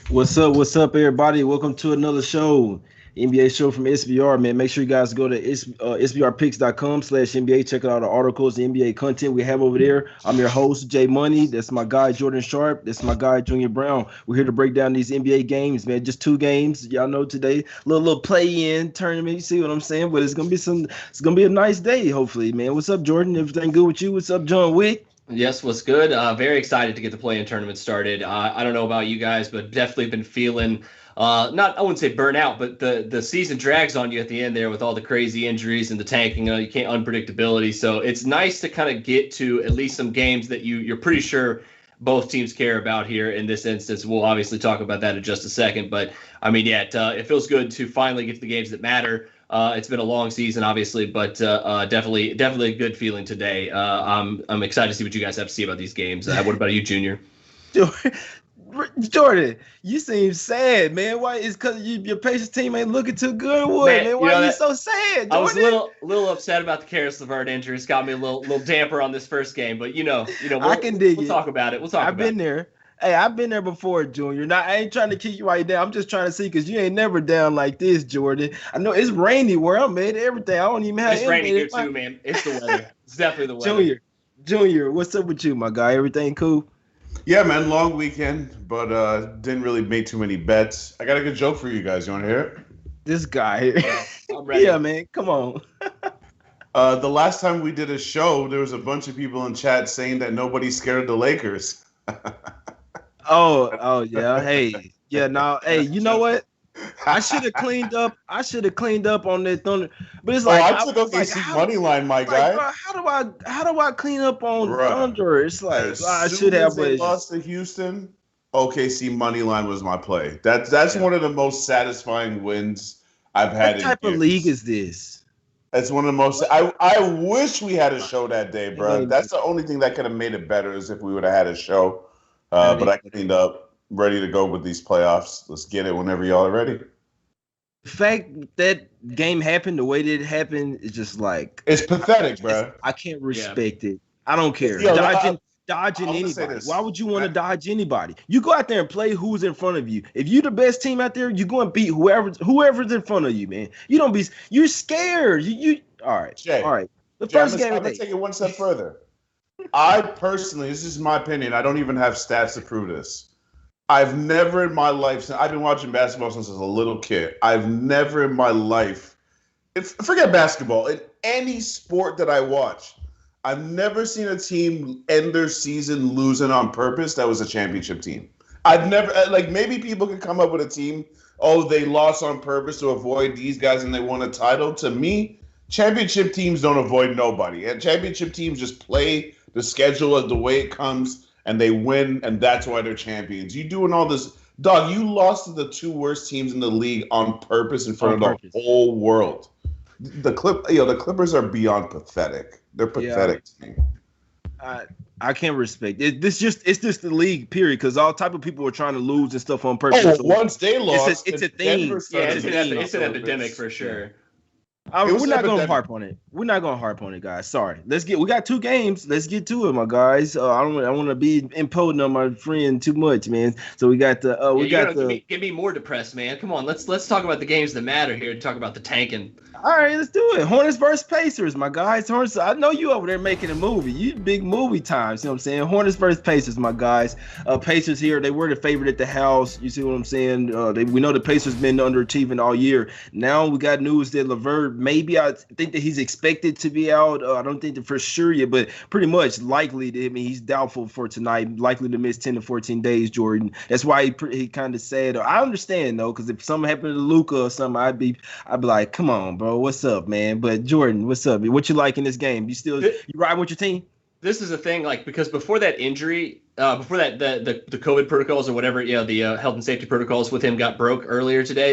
What's up, everybody? Welcome to another show, NBA show from SBR, man. Make sure you guys go to sbrpicks.com/NBA. Check out all the articles, the NBA content we have over there. I'm your host, Jay Money. That's my guy, Jordan Sharp. That's my guy, Junior Browne. We're here to break down these NBA games, man. Just two games. Y'all know today, little play-in tournament. You see what I'm saying? But it's gonna be a nice day, hopefully, man. What's up, Jordan? Everything good with you? What's up, John Wick? Yes, what's good? Very excited to get the play-in tournament started. I don't know about you guys, but definitely been feeling not I wouldn't say burnout, but the season drags on you at the end there with all the crazy injuries and the tanking. You can't unpredictability. So it's nice to kind of get to at least some games that you're pretty sure both teams care about here. In this instance, we'll obviously talk about that in just a second. But I mean, yeah, it feels good to finally get to the games that matter. It's been a long season, obviously, but definitely a good feeling today. I'm excited to see what you guys have to see about these games. What about you, Junior? Jordan, you seem sad, man. Why? It's because your Pacers team ain't looking too good. What, man? Why are you so sad, Jordan? I was a little upset about the Karis LeVert injury. It's got me a little damper on this first game, but I can dig we'll it. talk about it. I've been there. Hey, I've been there before, Junior. Now, I ain't trying to kick you right down. I'm just trying to see because you ain't never down like this, Jordan. I know it's rainy where I'm at. Everything. I don't even have. It's rainy here too, man. It's the weather. It's definitely the weather. Junior, what's up with you, my guy? Everything cool? Yeah, man, long weekend, but didn't really make too many bets. I got a good joke for you guys. You want to hear it? This guy. I'm ready. Yeah, man, come on. The last time we did a show, there was a bunch of people in chat saying that nobody's scared of the Lakers. Oh, yeah. Hey, yeah. Now, hey, you know what? I should have cleaned up. On that Thunder, but it's like I took OKC money line, my guy. Bro, how do I clean up on Thunder? It's like I should have. They lost to Houston. OKC money line was my play. That's one of the most satisfying wins I've had. What type of league is this? That's one of the most. I wish we had a show that day, bro. That's the only thing that could have made it better is if we would have had a show. But I cleaned up, ready to go with these playoffs. Let's get it whenever y'all are ready. The fact that game happened the way that it happened is just like it's pathetic, bro. I can't respect it. I don't care. Dodging anybody. Why would you want to dodge anybody? You go out there and play who's in front of you. If you're the best team out there, you go and beat whoever's in front of you, man. You're scared. You all right. Jay, all right. The first game. I'm gonna take it one step further. I personally, this is my opinion. I don't even have stats to prove this. I've never in my life, I've been watching basketball since I was a little kid. I've never in my life, forget basketball, in any sport that I watch, I've never seen a team end their season losing on purpose that was a championship team. I've never, maybe people can come up with a team, they lost on purpose to avoid these guys and they won a title. To me, championship teams don't avoid nobody. And championship teams just play the schedule of the way it comes, and they win, and that's why they're champions. You doing all this, dog? You lost to the two worst teams in the league on purpose in front of the whole world. The Clippers are beyond pathetic. They're pathetic to me. I can't respect it. It's just the league, period. Because all type of people are trying to lose and stuff on purpose. Once they lost, it's a thing. Yeah, it's an epidemic for sure. We're not gonna harp on it. Guys. Sorry. We got two games. Let's get to it, my guys. I don't want to be imposing on my friend too much, man. So we got get me more depressed, man. Come on, let's talk about the games that matter here. Talk about the tanking. All right, let's do it. Hornets versus Pacers, my guys. Hornets. I know you over there making a movie. You big movie times. You know what I'm saying? Hornets versus Pacers, my guys. Pacers here. They were the favorite at the house. You see what I'm saying? We know the Pacers been underachieving all year. Now we got news that LeVert, maybe I think that he's expected to be out. I don't think that for sure yet, but pretty much likely. He's doubtful for tonight. Likely to miss 10 to 14 days. Jordan. That's why he kind of said. I understand though, because if something happened to Luka or something, I'd be like, come on, bro. What's up, man? But Jordan, what's up? What you like in this game? You ride with your team? This is a thing, because before that injury, before that the COVID protocols or whatever, the health and safety protocols with him got broke earlier today.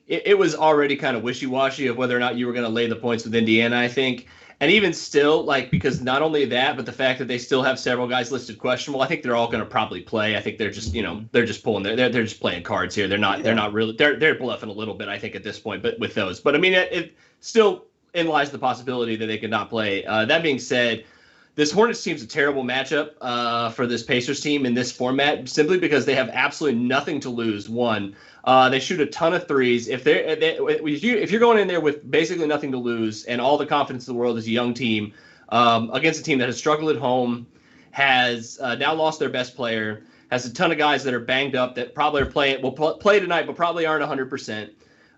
It was already kind of wishy-washy of whether or not you were going to lay the points with Indiana, I think. And even still, because not only that, but the fact that they still have several guys listed questionable, I think they're all going to probably play. I think they're just, they're just pulling they're just playing cards here. They're not really they're bluffing a little bit, I think, at this point. But with those, but I mean, it still in lies the possibility that they could not play. That being said, this Hornets team's a terrible matchup for this Pacers team in this format, simply because they have absolutely nothing to lose. One, they shoot a ton of threes. If you're going in there with basically nothing to lose and all the confidence in the world as a young team against a team that has struggled at home, has now lost their best player, has a ton of guys that are banged up that probably will play tonight, but probably aren't 100%.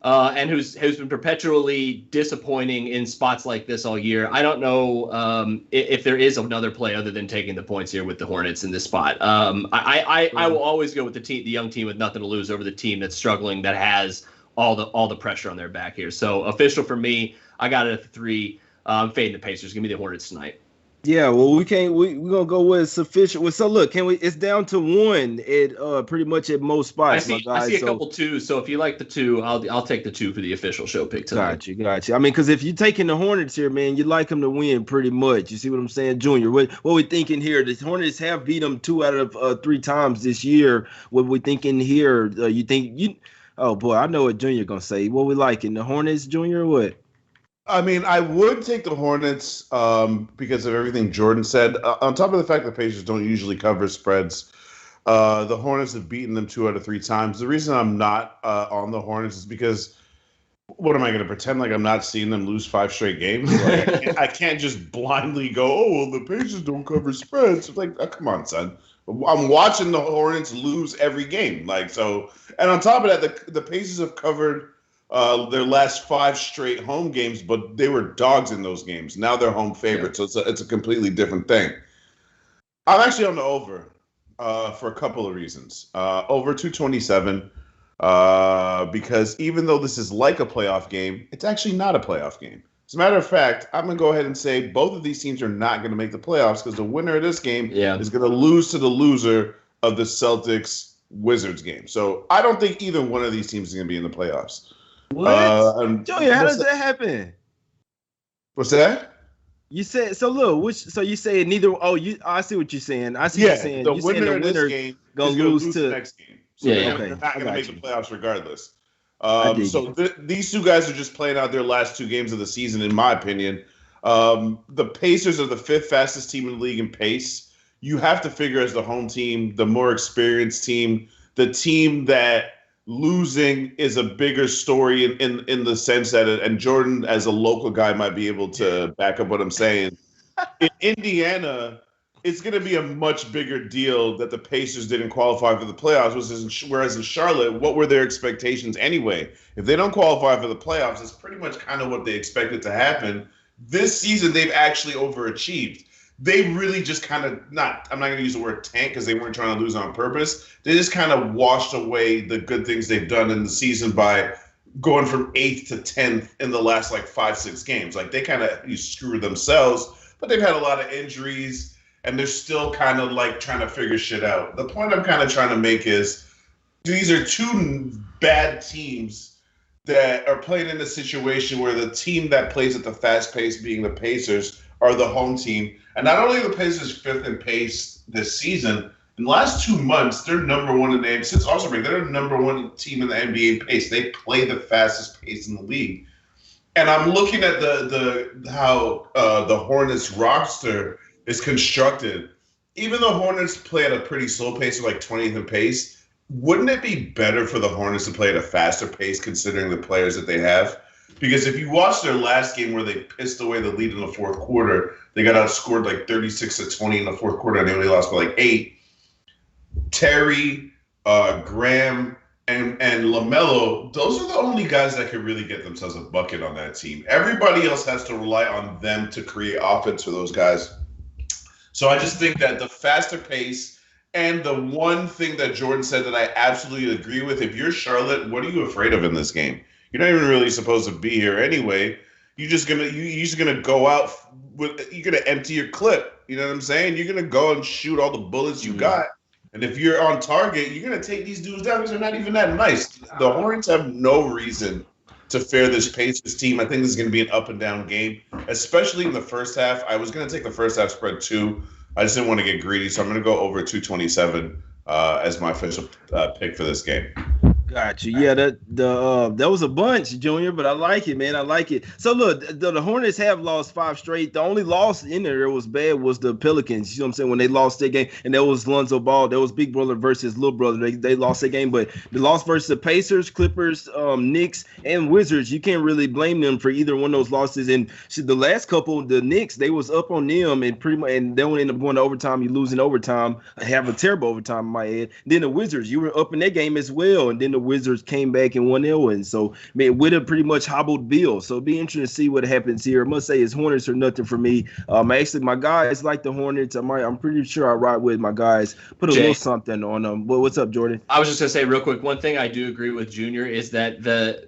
And who's been perpetually disappointing in spots like this all year. I don't know if there is another play other than taking the points here with the Hornets in this spot. I will always go with the young team with nothing to lose over the team that's struggling, that has all the pressure on their back here. So official for me. I got it at the 3. I'm fading the Pacers. Give me the Hornets tonight. Yeah, well, we're gonna go with sufficient. Well, so look, it's down to 1 at pretty much at most spots. I see a couple 2s. So if you like the 2, I'll take the 2 for the official show pick tonight. Got you. I mean, because if you're taking the Hornets here, man, you like them to win pretty much. You see what I'm saying, Junior? What we thinking here? The Hornets have beat them 2 out of 3 times this year. What we thinking here? You think you? Oh boy, I know what Junior gonna say. What we liking? The Hornets, Junior, or what? I mean, I would take the Hornets because of everything Jordan said. On top of the fact that Pacers don't usually cover spreads, the Hornets have beaten them 2 out of 3 times. The reason I'm not on the Hornets is because what am I going to pretend like I'm not seeing them lose 5 straight games? Like, I can't just blindly go, oh, well, the Pacers don't cover spreads. It's like, oh, come on, son. I'm watching the Hornets lose every game. And on top of that, the Pacers have covered their last 5 straight home games, but they were dogs in those games. Now they're home favorites, so it's a completely different thing. I'm actually on the over for a couple of reasons. Over 227 because even though this is like a playoff game, it's actually not a playoff game. As a matter of fact, I'm going to go ahead and say both of these teams are not going to make the playoffs because the winner of this game is going to lose to the loser of the Celtics-Wizards game. So I don't think either one of these teams is going to be in the playoffs. What? Junior, how does that happen? What's that? You said so. Look, so you say neither. Oh, I see what you're saying. I see what you're saying. The winner of this game gonna lose to the next game. So okay. They're not going to make the playoffs regardless. These 2 guys are just playing out their last 2 games of the season, in my opinion. The Pacers are the 5th fastest team in the league in pace. You have to figure as the home team, the more experienced team, the team that losing is a bigger story in the sense that, and Jordan as a local guy might be able to back up what I'm saying. In Indiana, it's going to be a much bigger deal that the Pacers didn't qualify for the playoffs, whereas in Charlotte, what were their expectations anyway? If they don't qualify for the playoffs, it's pretty much kind of what they expected to happen. This season, they've actually overachieved. They really just kind of I'm not going to use the word tank because they weren't trying to lose on purpose. They just kind of washed away the good things they've done in the season by going from 8th to 10th in the last 5-6 games. Like they kind of screwed themselves, but they've had a lot of injuries and they're still kind of trying to figure shit out. The point I'm kind of trying to make is these are 2 bad teams that are playing in a situation where the team that plays at the fast pace, being the Pacers, are the home team. And not only are the Pacers 5th in pace this season, in the last 2 months, they're number 1 in the NBA. Since All-Star break, they're the number 1 team in the NBA in pace. They play the fastest pace in the league. And I'm looking at how the Hornets roster is constructed. Even though Hornets play at a pretty slow pace of 20th in pace, wouldn't it be better for the Hornets to play at a faster pace considering the players that they have? Because if you watch their last game where they pissed away the lead in the 4th quarter, they got outscored 36-20 in the 4th quarter, and they only lost by 8. Terry, Graham, and LaMelo, those are the only guys that could really get themselves a bucket on that team. Everybody else has to rely on them to create offense for those guys. So I just think that the faster pace and the one thing that Jordan said that I absolutely agree with, if you're Charlotte, what are you afraid of in this game? You're not even really supposed to be here anyway. You're just gonna go out you're gonna empty your clip. You know what I'm saying? You're gonna go and shoot all the bullets you got. And if you're on target, you're gonna take these dudes down because they're not even that nice. The Hornets have no reason to fare this Pacers team. I think this is gonna be an up and down game, especially in the first half. I was gonna take the first half spread 2. I just didn't want to get greedy, so I'm gonna go over 227 as my official pick for this game. Got you. Yeah, that was a bunch, Junior, but I like it, man. I like it. So look, the Hornets have lost 5 straight. The only loss in there that was bad was the Pelicans. You know what I'm saying? When they lost their game, and that was Lonzo Ball. That was big brother versus little brother. They lost their game, but the loss versus the Pacers, Clippers, Knicks, and Wizards, you can't really blame them for either one of those losses. And the last couple, the Knicks, they was up on them and pretty much, and they would end up going to overtime. You lose in overtime, have a terrible overtime, in my head. Then the Wizards, you were up in their game as well, and then the Wizards came back and won their win. So, man, with a pretty much hobbled Bill. So, it'll be interesting to see what happens here. I must say, it's Hornets or nothing for me. Actually, my guys like the Hornets. I'm pretty sure I ride with my guys. Put a little something on them. What's up, Jordan? I was just gonna say real quick. One thing I do agree with Junior is that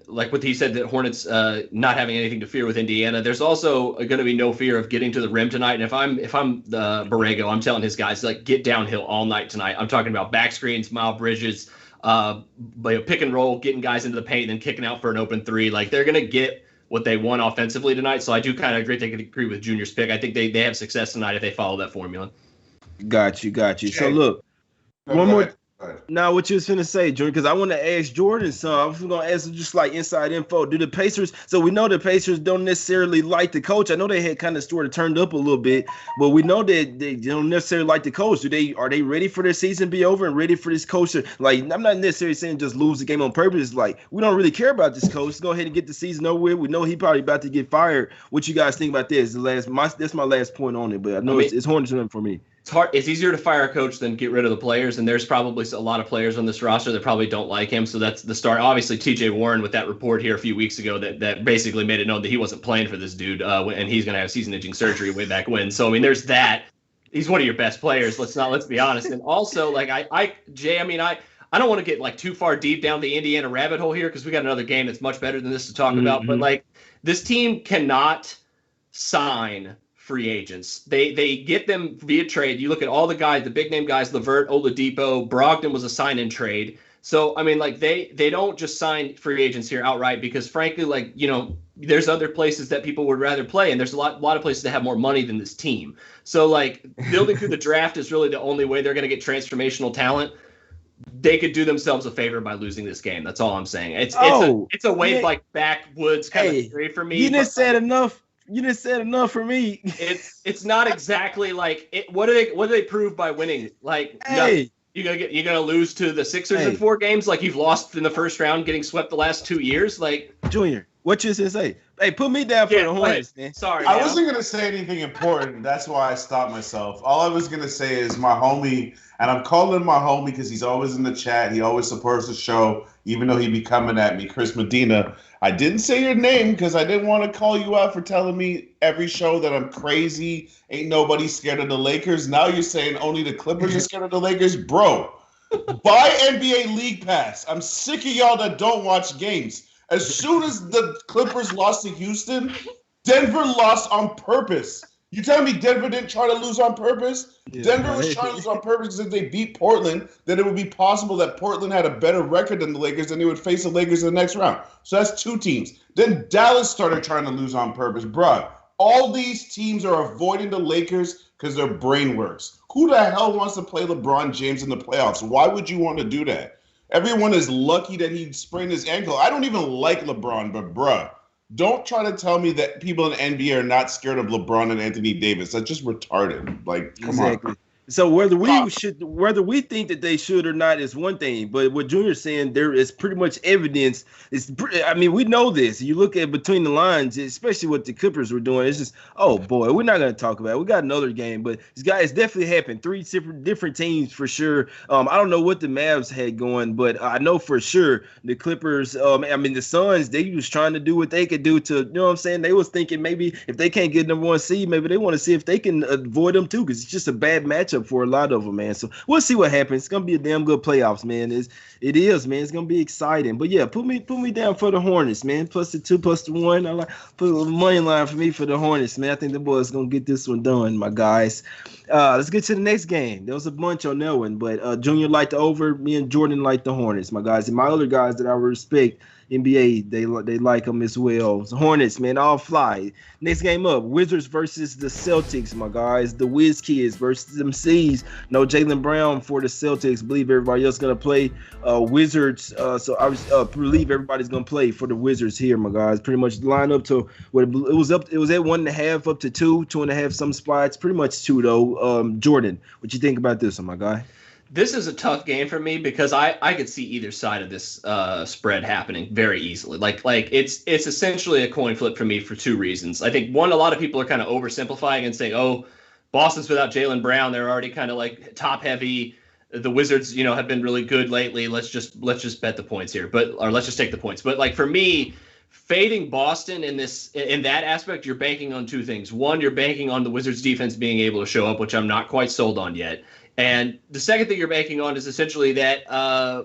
like what he said, that Hornets not having anything to fear with Indiana. There's also going to be no fear of getting to the rim tonight. And if I'm the Borrego, I'm telling his guys, like, get downhill all night tonight. I'm talking about back screens, mile bridges, pick and roll, getting guys into the paint, and then kicking out for an open three. Like, they're going to get what they want offensively tonight. So I do kind of agree with Junior's pick. I think they have success tonight if they follow that formula. Got you. So look, one more. Now, what you was finna say, Jordan, because I want to ask Jordan some. I was going to ask just like inside info. Do the Pacers, so we know the Pacers don't necessarily like the coach. I know they had kind of sort of turned up a little bit, but we know that they don't necessarily like the coach. Are they ready for their season to be over and ready for this coach to, like, I'm not necessarily saying just lose the game on purpose. Like, we don't really care about this coach. Let's go ahead and get the season over with. We know he probably about to get fired. What you guys think about this? That's my last point on it, but I know it's Hornets for me. It's hard. It's easier to fire a coach than get rid of the players, and there's probably a lot of players on this roster that probably don't like him. So that's the start. Obviously, T.J. Warren with that report here a few weeks ago that basically made it known that he wasn't playing for this dude, and he's going to have season-ending surgery way back when. So I mean, there's that. He's one of your best players. Let's be honest. And also, like Jay, I don't want to get like too far deep down the Indiana rabbit hole here because we got another game that's much better than this to talk about. But like, this team cannot sign free agents. They get them via trade. You look at all the guys, the big name guys, LeVert, Oladipo, Brogdon was a sign and trade. So I mean, like, they don't just sign free agents here outright because frankly, like, you know, there's other places that people would rather play, and there's a lot of places that have more money than this team. So like, building through the draft is really the only way they're going to get transformational talent. They could do themselves a favor by losing this game. That's all I'm saying. It's a Wade like backwoods kind of theory for me. You didn't say enough. You didn't say enough for me. It's not exactly like it. What do they prove by winning? Like, hey, you're gonna lose to the Sixers in 4 games, like you've lost in the first round, getting swept the last 2 years. Like, Junior, what you gonna say? Hey, put me down for the Hornets, man. Sorry, I wasn't gonna say anything important. That's why I stopped myself. All I was gonna say is my homie, and I'm calling him my homie because he's always in the chat. He always supports the show, even though he be coming at me. Chris Medina. I didn't say your name because I didn't want to call you out for telling me every show that I'm crazy. Ain't nobody scared of the Lakers. Now you're saying only the Clippers are scared of the Lakers? Bro, buy NBA League Pass. I'm sick of y'all that don't watch games. As soon as the Clippers lost to Houston, Denver lost on purpose. You telling me Denver didn't try to lose on purpose? Yeah, Denver was trying to lose on purpose because if they beat Portland, then it would be possible that Portland had a better record than the Lakers and they would face the Lakers in the next round. So that's 2 teams. Then Dallas started trying to lose on purpose. Bruh, all these teams are avoiding the Lakers because their brain works. Who the hell wants to play LeBron James in the playoffs? Why would you want to do that? Everyone is lucky that he sprained his ankle. I don't even like LeBron, but bruh, don't try to tell me that people in the NBA are not scared of LeBron and Anthony Davis. That's just retarded. Like, come on. So whether we think that they should or not is one thing, but what Junior's saying, there is pretty much evidence. We know this. You look at between the lines, especially what the Clippers were doing. It's just, oh boy, we're not going to talk about it. We got another game, but it's definitely happened. 3 different teams for sure. I don't know what the Mavs had going, but I know for sure the Clippers. The Suns, they was trying to do what they could do to, you know what I'm saying? They was thinking maybe if they can't get number 1 seed, maybe they want to see if they can avoid them too, because it's just a bad matchup for a lot of them, man. So we'll see what happens. It's gonna be a damn good playoffs, man. It is, man. It's gonna be exciting. But yeah, put me down for the Hornets, man. Plus the 2, plus the 1. I like put a little money line for me for the Hornets, man. I think the boys gonna get this one done, my guys. Let's get to the next game. There was a bunch on that one, but Junior liked the over. Me and Jordan liked the Hornets, my guys. And my other guys that I respect, NBA, they like them as well. So Hornets, man, all fly. Next game up, Wizards versus the Celtics, my guys. The Wiz Kids versus them C's. No Jaylen Browne for the Celtics. Believe everybody else going to play Wizards. So I believe everybody's going to play for the Wizards here, my guys. Pretty much line up to what it was up. It was at 1.5 up to 2.5 some spots. Pretty much 2 though. Jordan, what you think about this one, my guy? This is a tough game for me because I could see either side of this spread happening very easily. Like it's essentially a coin flip for me for 2 reasons. I think one, a lot of people are kind of oversimplifying and saying, oh, Boston's without Jaylen Browne. They're already kind of like top heavy. The Wizards, have been really good lately. Let's just bet the points here, or let's just take the points. But like for me, fading Boston in that aspect, you're banking on 2 things. One, you're banking on the Wizards defense being able to show up, which I'm not quite sold on yet. And the second thing you're banking on is essentially that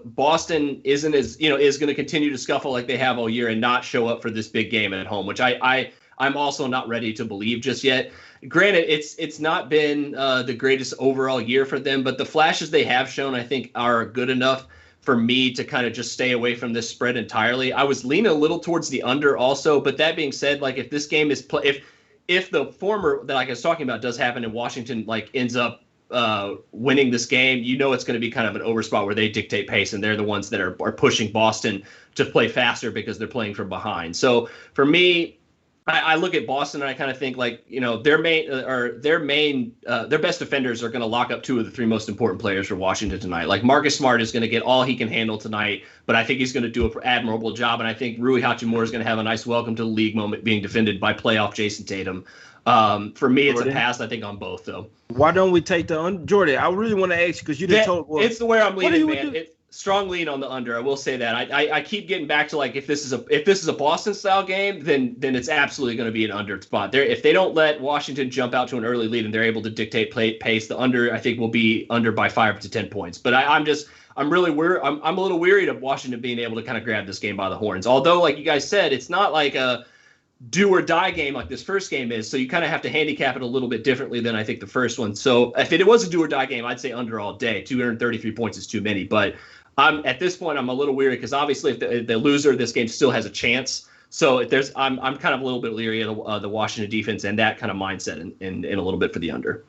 Boston is going to continue to scuffle like they have all year and not show up for this big game at home, which I'm also not ready to believe just yet. Granted, it's not been the greatest overall year for them, but the flashes they have shown, I think, are good enough for me to kind of just stay away from this spread entirely. I was leaning a little towards the under also, but that being said, like if this game is if the former that I was talking about does happen and Washington like ends up winning this game, it's going to be kind of an overspot where they dictate pace and they're the ones that are pushing Boston to play faster because they're playing from behind. So for me, I look at Boston and I kind of think like, their best defenders are going to lock up 2 of the 3 most important players for Washington tonight. Like Marcus Smart is going to get all he can handle tonight, but I think he's going to do an admirable job. And I think Rui Hachimura is going to have a nice welcome to the league moment being defended by playoff Jason Tatum. For me, it's a pass, I think, on both, though. Why don't we take the under? Jordan, I really want to ask you because you didn't tell. It's the way I'm leaning, man. It's strong lean on the under. I will say that. I keep getting back to like if this is a Boston style game, then it's absolutely going to be an under spot. If they don't let Washington jump out to an early lead and they're able to dictate pace, the under I think will be under by 5 to 10 points. But I'm really worried. I'm a little wearied of Washington being able to kind of grab this game by the horns. Although, like you guys said, it's not like a do or die game like this first game is. So you kind of have to handicap it a little bit differently than I think the first one. So if it was a do or die game, I'd say under all day. 233 points is too many. But at this point, I'm a little weary because obviously if the loser of this game still has a chance. So I'm kind of a little bit leery of the Washington defense and that kind of mindset in a little bit for the under.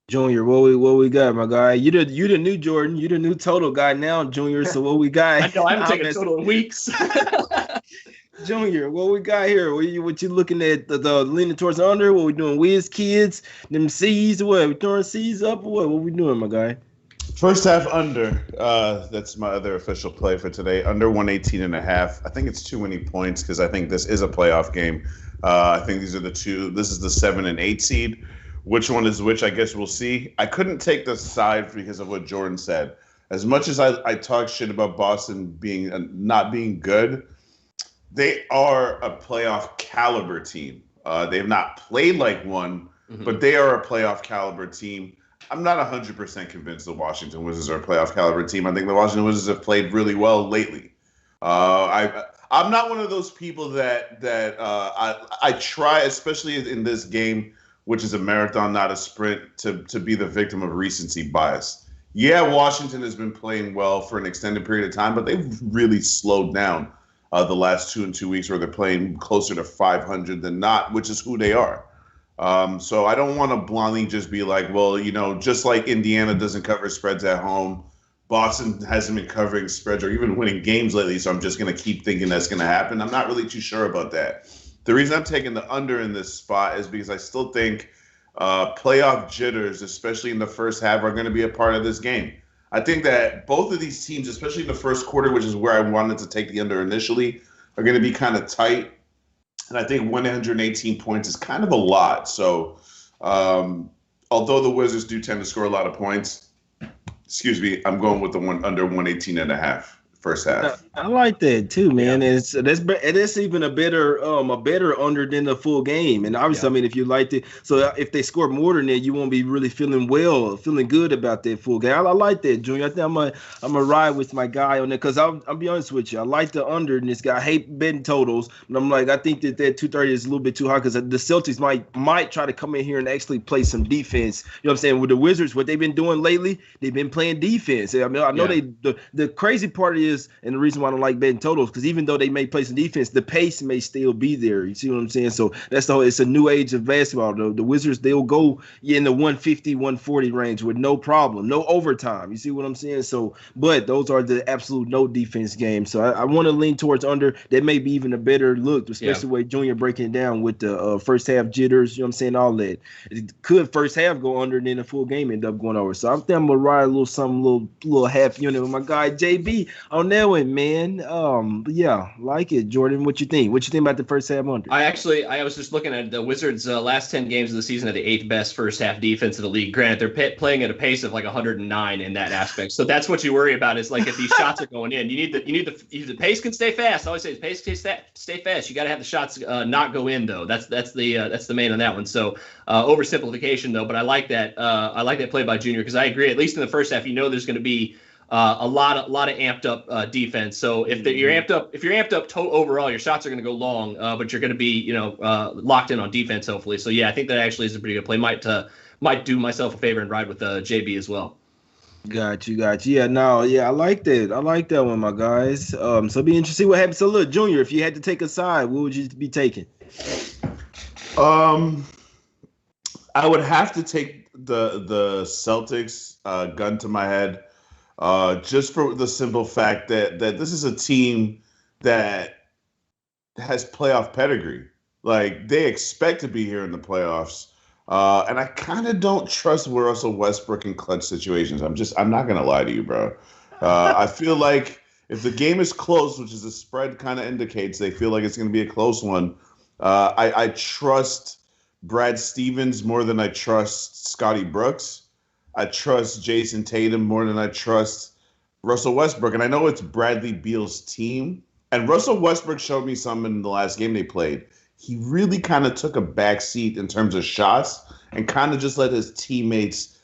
Junior, what we got, my guy? You the new Jordan. You the new total guy now, Junior. So what we got? I know I haven't taken a total in weeks. Junior, what we got here? What you looking at? The leaning towards the under? What we doing? Wiz Kids, them C's? What we throwing C's up? Or what we doing, my guy? First half under. That's my other official play for today. Under 118.5. I think it's too many points because I think this is a playoff game. I think these are the 2. This is the 7 and 8 seed. Which one is which? I guess we'll see. I couldn't take the side because of what Jordan said. As much as I talk shit about Boston not being good, they are a playoff caliber team. They have not played like one, but they are a playoff caliber team. I'm not 100% convinced the Washington Wizards are a playoff caliber team. I think the Washington Wizards have played really well lately. I'm not one of those people that I try, especially in this game, which is a marathon, not a sprint, to be the victim of recency bias. Yeah, Washington has been playing well for an extended period of time, but they've really slowed down the last 2 weeks where they're playing closer to 500 than not, which is who they are. So I don't want to blindly just be like, well, just like Indiana doesn't cover spreads at home, Boston hasn't been covering spreads or even winning games lately, so I'm just going to keep thinking that's going to happen. I'm not really too sure about that. The reason I'm taking the under in this spot is because I still think playoff jitters, especially in the first half, are going to be a part of this game. I think that both of these teams, especially in the first quarter, which is where I wanted to take the under initially, are going to be kind of tight. And I think 118 points is kind of a lot. So although the Wizards do tend to score a lot of points, I'm going with the one under 118.5 first half. I like that too, man. Yeah. It's even a better under than the full game. And obviously, I mean, if you liked it, so if they score more than that, you won't be really feeling good about that full game. I like that, Junior. I think I'm gonna ride with my guy on that because I'll be honest with you. I like the under in this guy. I hate betting totals, but I'm like, I think that 230 is a little bit too high because the Celtics might try to come in here and actually play some defense. You know what I'm saying? With the Wizards, what they've been doing lately, they've been playing defense. I mean, I know the crazy part is, and the reason why I don't like betting totals, because even though they may play some defense, the pace may still be there. You see what I'm saying? So that's the whole. It's a new age of basketball. The Wizards, they'll go in the 150, 140 range with no problem, no overtime. You see what I'm saying? So, but those are the absolute no defense games. So I want to lean towards under. That may be even a better look, especially with Junior breaking it down with the first half jitters. You know what I'm saying? All that. It could first half go under, and then the full game end up going over. So I'm think I'm gonna ride a little something, little half unit with my guy JB on that one, man. Yeah, like it, Jordan. What you think? What you think about the first half under? I was just looking at the Wizards' last 10 games of the season at the 8th best first half defense in the league. Granted, they're playing at a pace of like 109 in that aspect. So that's what you worry about is like if these shots are going in, you need the pace can stay fast. I always say pace can stay fast. You got to have the shots not go in though. That's the main on that one. So oversimplification though, but I like that play by Junior because I agree. At least in the first half, there's going to be a lot of amped up defense. So if you're amped up overall, your shots are going to go long, but you're going to be locked in on defense hopefully. So yeah, I think that actually is a pretty good play. Might do myself a favor and ride with JB as well. Got you. Yeah, no, yeah, I like that one, my guys. So it'll be interesting to see what happens. So look, Junior, if you had to take a side, what would you be taking? I would have to take the Celtics, gun to my head, just for the simple fact that this is a team that has playoff pedigree. Like they expect to be here in the playoffs. And I kind of don't trust Russell Westbrook in clutch situations. I'm not going to lie to you, bro. I feel like if the game is close, which is the spread kind of indicates they feel like it's going to be a close one, I trust Brad Stevens more than I trust Scotty Brooks. I trust Jason Tatum more than I trust Russell Westbrook. And I know it's Bradley Beal's team. And Russell Westbrook showed me something in the last game they played. He really kind of took a back seat in terms of shots and kind of just let his teammates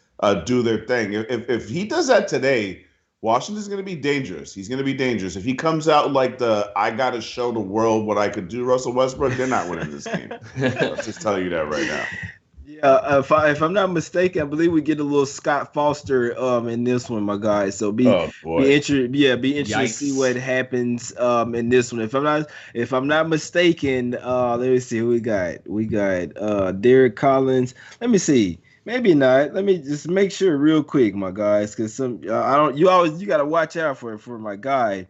do their thing. If he does that today, Washington's going to be dangerous. He's going to be dangerous. If he comes out like I got to show the world what I could do, Russell Westbrook, they're not winning this game. I'll just tell you that right now. Yeah, if I'm not mistaken, I believe we get a little Scott Foster in this one, my guys. So be interested to see what happens in this one. If I'm not mistaken, let me see who we got. We got Derek Collins. Let me see. Maybe not. Let me just make sure real quick, my guys, because you got to watch out for my guy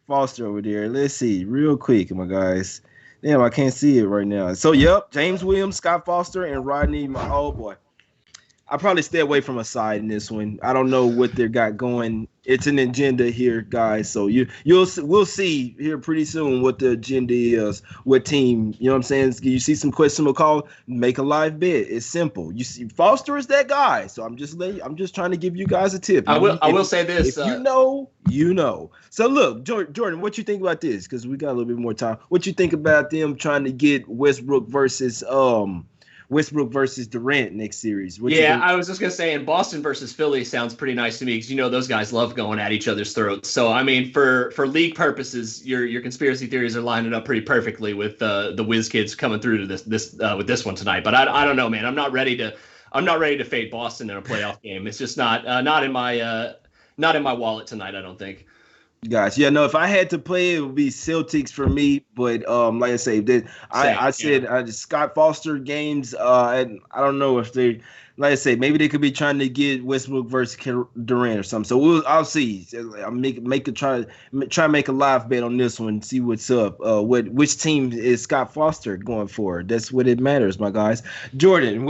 Foster over there. Let's see real quick, my guys. Damn, I can't see it right now. So, yep, James Williams, Scott Foster, and Rodney. Oh, boy. I probably stay away from a side in this one. I don't know what they got going. It's an agenda here, guys. So we'll see here pretty soon what the agenda is, what team. You know what I'm saying? You see some questionable call, make a live bet. It's simple. You see, Foster is that guy. So I'm just trying to give you guys a tip. I will say this. If you know. So look, Jordan, what you think about this? Because we got a little bit more time. What you think about them trying to get Westbrook versus Durant next series? I was just going to say, in Boston versus Philly sounds pretty nice to me because, those guys love going at each other's throats. So, I mean, for league purposes, your conspiracy theories are lining up pretty perfectly with the Wiz kids coming through to this with this one tonight. But I don't know, man. I'm not ready to fade Boston in a playoff game. It's just not in my wallet tonight, I don't think. Guys, yeah, no. If I had to play, it would be Celtics for me. But like I say, I said Scott Foster games. And I don't know if they, like I say, maybe they could be trying to get Westbrook versus Durant or something. So I'll see. I'll try to make a live bet on this one. See what's up. Which team is Scott Foster going for? That's what it matters, my guys. Jordan,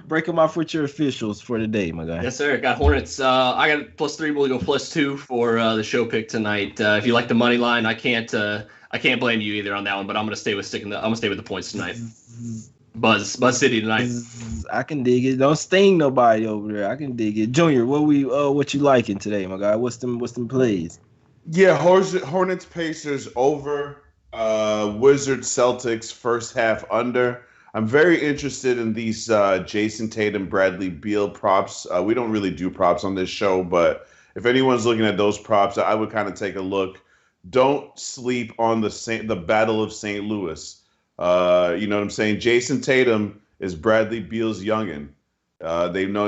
break them off with your officials for today, my guy. Yes, sir. Got Hornets. I got +3. We'll go +2 for the show pick tonight. If you like the money line, I can't blame you either on that one. But I'm gonna stay with the points tonight. Buzz City tonight. I can dig it. Don't sting nobody over there. I can dig it. Junior, what you liking today, my guy? What's them plays? Yeah, Hornets Pacers over. Wizards Celtics first half under. I'm very interested in these Jason Tatum, Bradley Beal props. We don't really do props on this show, but if anyone's looking at those props, I would kind of take a look. Don't sleep on the Battle of St. Louis. You know what I'm saying? Jason Tatum is Bradley Beal's youngin.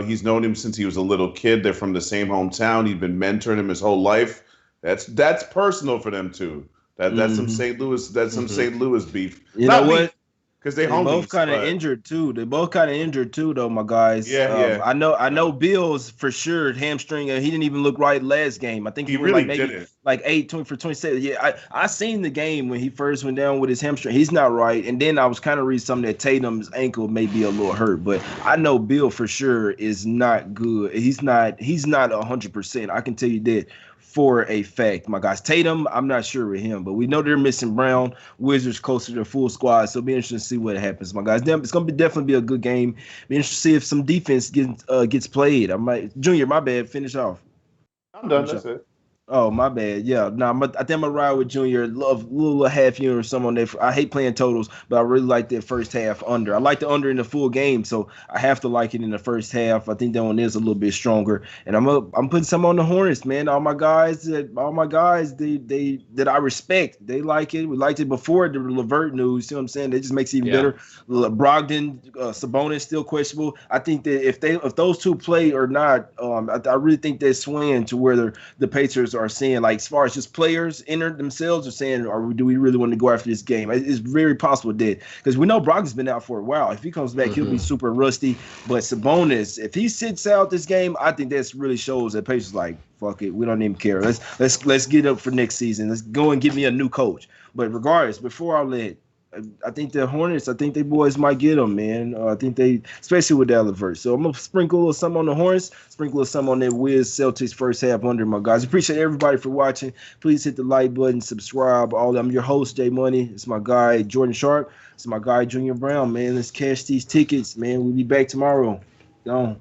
He's known him since he was a little kid. They're from the same hometown. He's been mentoring him his whole life. That's personal for them too. That's some St. Louis. That's some St. Louis beef. You know what? Because they both homies, kind of but injured too. They both kind of injured too, though, my guys. Yeah. I know Bill's for sure hamstring. He didn't even look right last game. I think he were really like maybe didn't. like 20 for 27. Yeah, I seen the game when he first went down with his hamstring. He's not right. And then I was kind of reading something that Tatum's ankle may be a little hurt, but I know Bill for sure is not good. He's not 100%. I can tell you that for a fact, my guys. Tatum, I'm not sure with him, but we know they're missing Browne. Wizards close to their full squad, so it'll be interesting to see what happens, my guys. It's gonna definitely be a good game. Be interesting to see if some defense gets played. Junior, my bad. Finish off. I'm done. That's it. Oh, my bad. Yeah, no, I think I'm gonna ride with Junior. Love little half unit or something on that. I hate playing totals, but I really like that first half under. I like the under in the full game, so I have to like it in the first half. I think that one is a little bit stronger, and I'm putting some on the Hornets, man. All my guys that I respect, they like it. We liked it before the LeVert news. See what I'm saying? That just makes it even better. Brogdon, Sabonis still questionable. I think that if those two play or not, I really think they're swaying to where the Pacers are saying, like, as far as just players enter themselves, are saying, or do we really want to go after this game? It's very possible that, because we know Brogdon's been out for a while. If he comes back, he'll be super rusty. But Sabonis, if he sits out this game, I think that really shows that Pacers like, fuck it, we don't even care. Let's get up for next season. Let's go and get me a new coach. But regardless, before I let, I think the Hornets, I think they boys might get them, man. I think they, especially with that LeVert. So I'm going to sprinkle a little something on the Hornets, sprinkle a little something on that Wiz Celtics first half under, my guys. Appreciate everybody for watching. Please hit the like button, subscribe. I'm your host, Jay Money. It's my guy, Jordan Sharp. It's my guy, Junior Browne, man. Let's cash these tickets, man. We'll be back tomorrow. Go on.